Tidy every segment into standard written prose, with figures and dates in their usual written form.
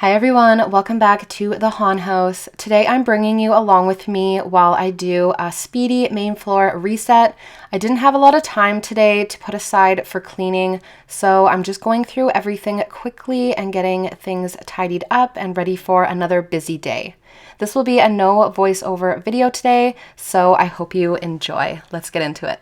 Hi everyone, welcome back to the Han House. Today I'm bringing you along with me while I do a speedy main floor reset. I didn't have a lot of time today to put aside for cleaning, so I'm just going through everything quickly and getting things tidied up and ready for another busy day. This will be a no voiceover video today, so I hope you enjoy. Let's get into it.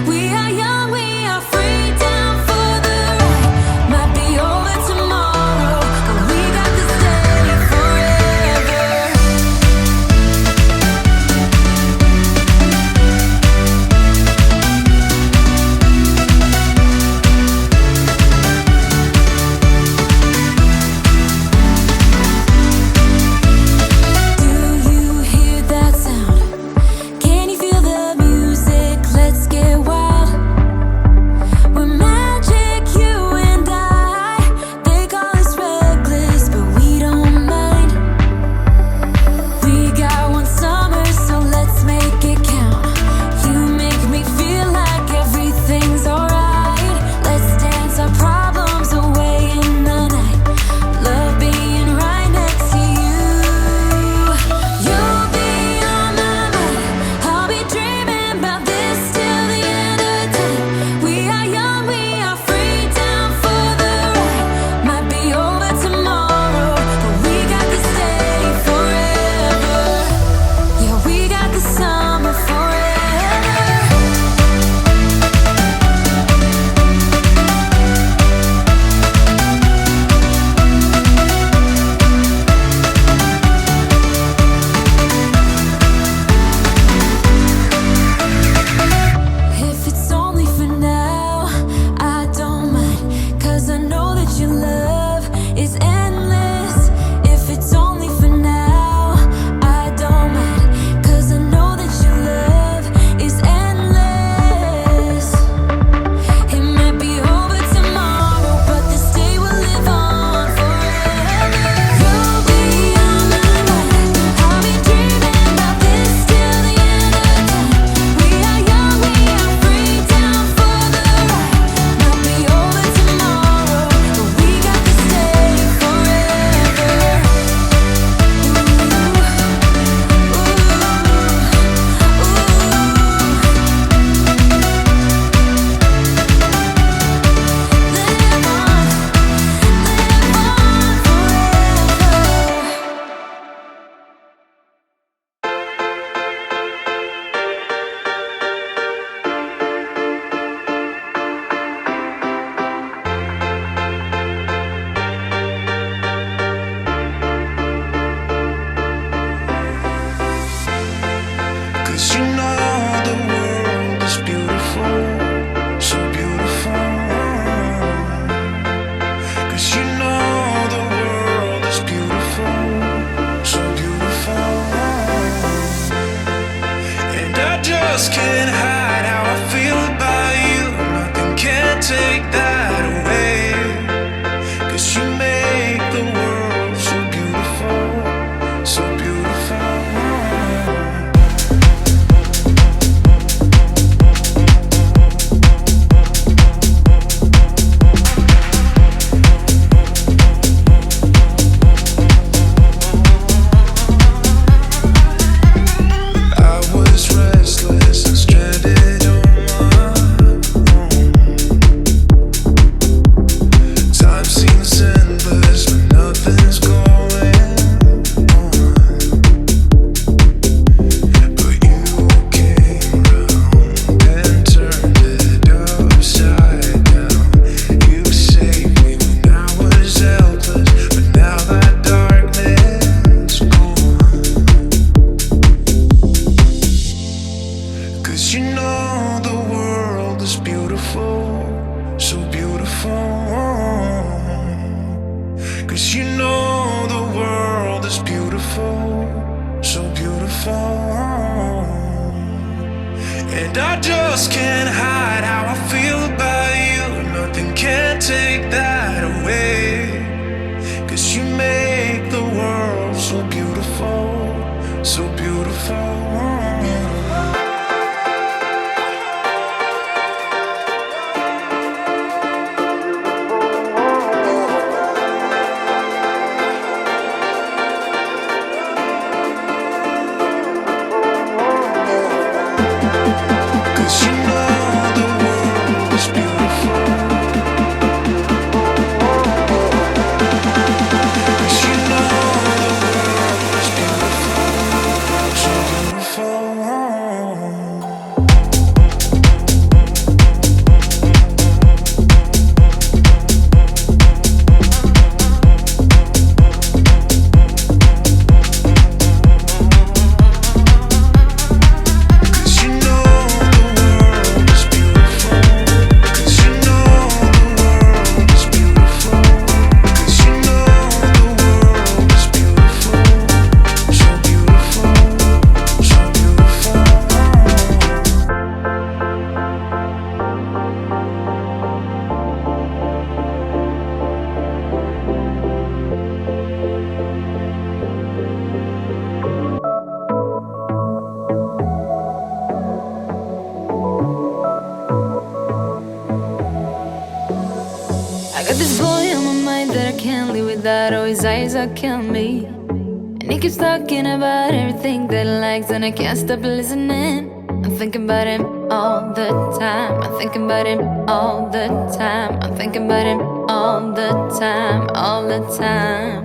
We are young. Got this boy on my mind that I can't live without. Oh, his eyes are killing me. And he keeps talking about everything that he likes, and I can't stop listening. I'm thinking about him all the time. I'm thinking about him all the time. I'm thinking about him all the time, all the time.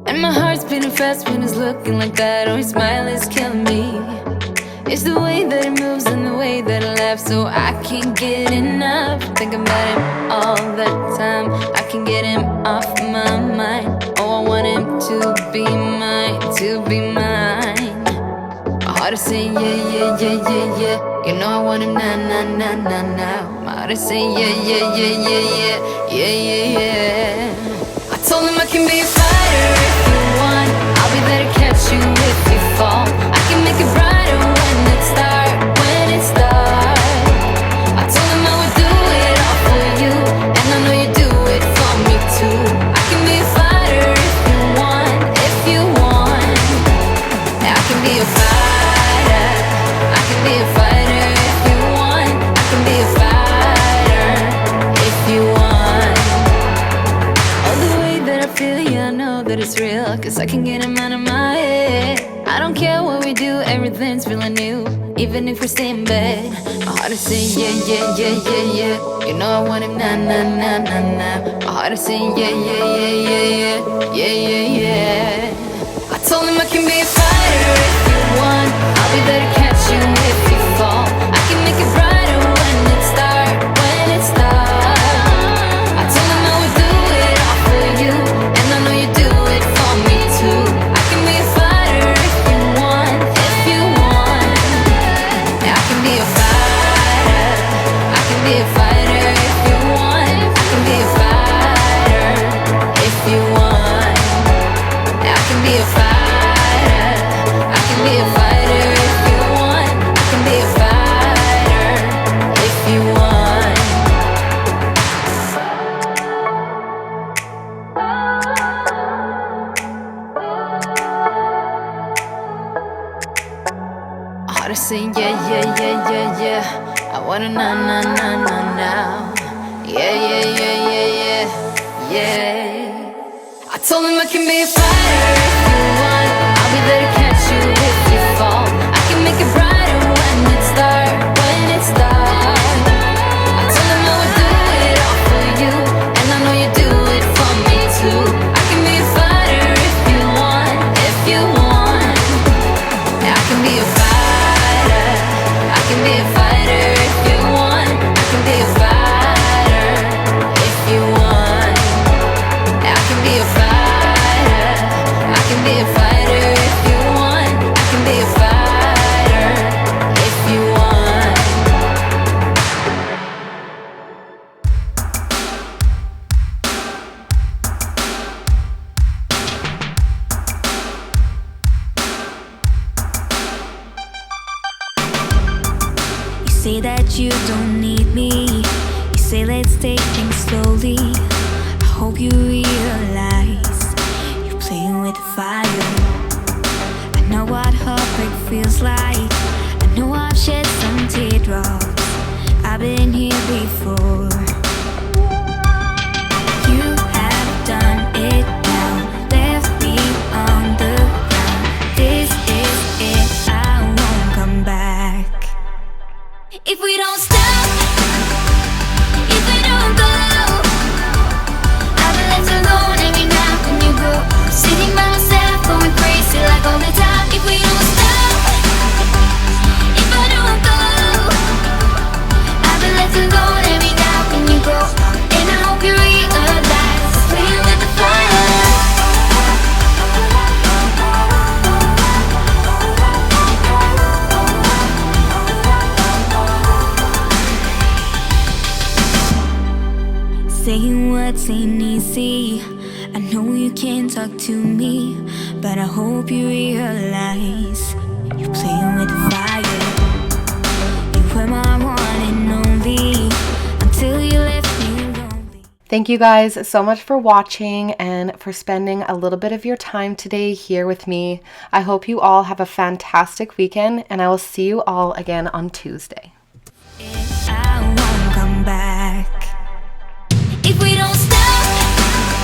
And my heart's beating fast when he's looking like that. Oh, his smile is killing me. It's the way that he moves and the way that he laughs, so I can't get enough. Thinking about him all the time. I can't get him off my mind. Oh, I want him to be mine, to be mine. My heart is saying yeah, yeah, yeah, yeah, yeah. You know I want him now, now, now, now, now. My heart is saying yeah, yeah, yeah, yeah, yeah, yeah, yeah, yeah. I told him I can be a fighter if you want. I'll be there to catch you if you fall. I can make it brighter when it starts, when it starts. I told him I would do it all for you, and I know you do it for me too. I can be a fighter if you want, if you want. I can be a fighter. I can be a fighter if you want. I can be a fighter if you want. Oh, the way that I feel, yeah, I know that it's real, 'cause I can get him out of my head. I don't care what we do, everything's feeling new, even if we stay in bed. My heart is saying yeah, yeah, yeah, yeah, yeah. You know I want him now, now, now, now, now. My heart is saying yeah, yeah, yeah, yeah, yeah, yeah, yeah, yeah. I told him I can be a fighter if you want. I'll be there to catch you if you fall. I can make it brighter when it starts, when it starts. I told him I would do it all for you, and I know you do it for me too. I can be a fighter if you want, if you want. Yeah, I can be a fighter. I can be a fighter if you want. I can be a fighter if you want. Yeah, I can be a fighter. I can be a fighter if you want. I can be a fighter if you want. My heart is saying yeah, yeah, yeah, yeah, yeah. I wanna now, now, now, now, now. Yeah, yeah, yeah, yeah, yeah, yeah. I told him I can be a fighter if you want. I'll be there to catch you if you fall. I can make it brighter when it starts, when it starts. I told him I would do it all for you, and I know you do it for me too. I can be a fighter if you want, if you want. Yeah, I can be a fighter. I can be a fighter if you want. I can be a fighter if you want. Yeah, I can be a fighter. I can be a fighter if you want. I can be a fighter if you want. You say that you don't need me. You say let's take things slowly. I hope you realize you're playing with fire. I know what heartbreak feels like. I know I've shed some teardrops. I've been here before. You have done it now. Left me on the ground. This is it. I won't come back. If we don't stop, if we don't go, I'll be left alone hanging out when you go. Sitting by myself, going crazy like all the time. If we don't stop, if I don't go, I'll be left alone hanging out when you go. And I hope you realize it's playing with the fire. Saying words ain't easy. I know you can't talk to me, but I hope you realize you're playing with fire. You were my one and only until you left me lonely. Thank you guys so much for watching and for spending a little bit of your time today here with me. I hope you all have a fantastic weekend, and I will see you all again on Tuesday.